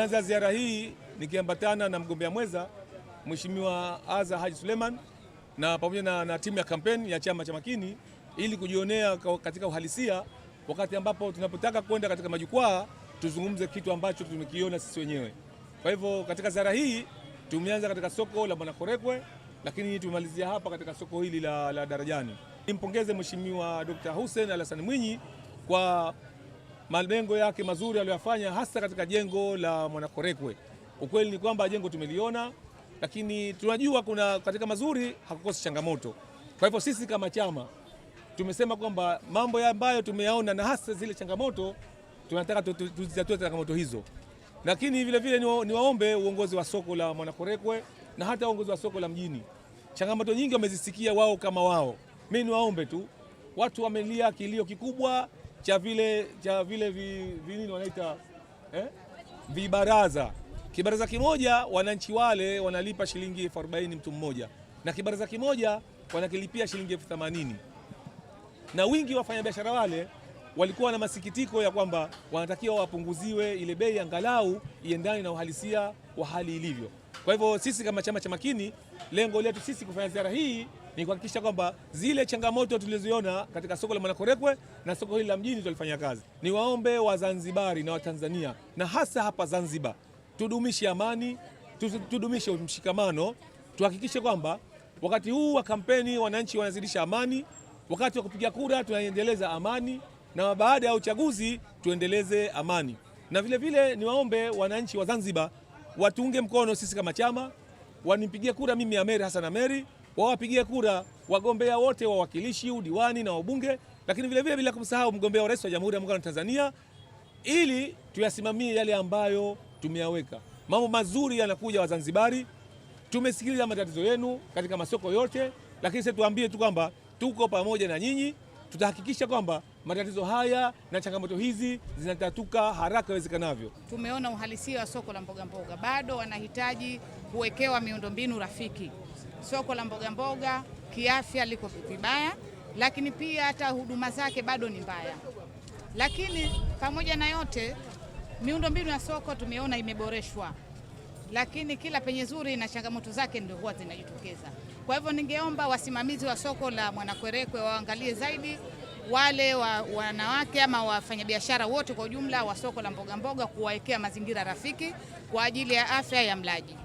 Tumeanza ziara hii nikiambatana na mgombea mwenza Mheshimiwa Azza Haji Suleiman na pamoja na timu ya kampeni ya Chama cha Makini ili kujionea katika uhalisia, wakati ambapo tunapotaka kwenda katika majukwaa tuzungumze kitu ambacho tumekiona sisi wenyewe. Kwa hivyo katika ziara hii tumeanza katika soko la Mwanakorekwe, lakini tumemalizia hapa katika soko hili la Darajani. Nimpongeze Mheshimiwa Dr. Hussein Ali Hassan Mwinyi kwa malengo yake mazuri aliyofanya hasa katika jengo la Mwanakorekwe. Ukweli ni kwamba jengo tumeliona, lakini tunajua kuna katika mazuri hakukosi changamoto. Kwa hivyo sisi kama chama tumesema kwamba mambo ambayo tumeyaona na hasa zile changamoto tunataka tuzitatue changamoto hizo. Lakini vile vile niwaombe uongozi wa soko la Mwanakorekwe na hata uongozi wa soko la mjini. Changamoto nyingi wamezisikia wao kama wao. Mimi niwaombe tu, watu wamelia kilio kikubwa cha vile nini wanaita vibaraza. Kibaraza kimoja wananchi wale wanalipa shilingi 40 mtu mmoja, na kibaraza kimoja wanakilipia shilingi 80. Na wingi wa wafanyabiashara wale walikuwa na masikitiko ya kwamba wanatakiwa wapunguziwe ile bei angalau iendane na uhalisia wa hali ilivyo. Kwa hivyo sisi kama Chama cha Makini, lengo letu sisi kufanya ziara hii ni kuhakikisha kwamba zile changamoto tulizoziona katika soko la Mwanakorekwe na soko hili la mjini tulifanya kazi. Niwaombe Wazanzibari na Watanzania na hasa hapa Zanzibar, tudumishe amani, tudumishe mshikamano, tuhakikishe kwamba wakati huu wa kampeni wananchi wanazidisha amani, wakati wa kupiga kura tunaendeleza amani, na baada ya uchaguzi tuendeleze amani. Na vile vile niwaombe wananchi wa Zanzibar watunge mkono sisi kama chama, wanipigie kura mimi Ameir Hassan Ameir, wawapigie kura wagombea wote wa wakilishi, udiwani na wabunge, lakini vile vile bila kumsahau mgombea wa rais wa Jamhuri ya Muungano wa Tanzania, ili tuyasimamie yale ambayo tumeyaweka. Mambo mazuri yanakuja Wazanzibari. Tumesikiliza matatizo yenu katika masoko yote, lakini sasa tuambie tu kwamba tuko pamoja na nyinyi. Tutahakikisha kwamba matatizo haya na changamoto hizi zinatatuka haraka iwezekanavyo. Tumeona uhalisia wa soko la mboga mboga, bado wanahitaji kuwekewa miundombinu rafiki. Soko la mboga mboga kiafya liko vibaya, lakini pia hata huduma zake bado ni mbaya. Lakini pamoja na yote, miundombinu ya soko tumeona imeboreshwa, lakini kila penye zuri na changamoto zake ndio huwa zinajitokeza. Kwa hivyo ningeomba wasimamizi wa soko la Mwanakorekwe waangalie zaidi wale wanawake ama wafanyabiashara wote kwa ujumla wa soko la mboga mboga, kuwawekea mazingira rafiki kwa ajili ya afya ya mlaji.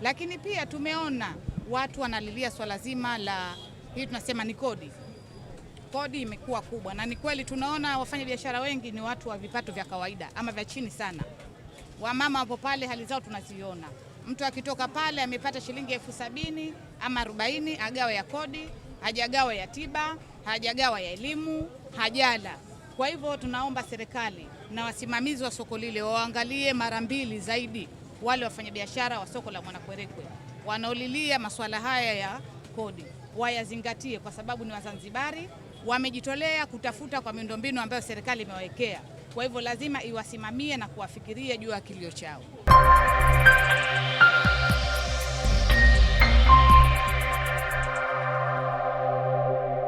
Lakini pia tumeona watu wanalilia swala zima la hii tunasema ni kodi. Kodi imekuwa kubwa, na ni kweli tunaona wafanyabiashara wengi ni watu wa vipato vya kawaida ama vya chini sana. Wamama hapo pale hali zao tunaziona. Mtu akitoka pale amepata shilingi 70,000 ama 40, agawa ya kodi, hajagawa ya tiba, hajagawa ya elimu, hajala. Kwa hivyo tunaomba serikali na wasimamizi wa soko lile waangalie mara mbili zaidi wale wafanyabiashara wa soko la Mwanakorekwe wanaolilia masuala haya ya kodi, wayazingatie, kwa sababu ni Wazanzibari wamejitolea kutafuta kwa miundombinu ambayo serikali imewawekea. Kwa hivyo lazima iwasimamie na kuwafikiria juu ya kilio chao.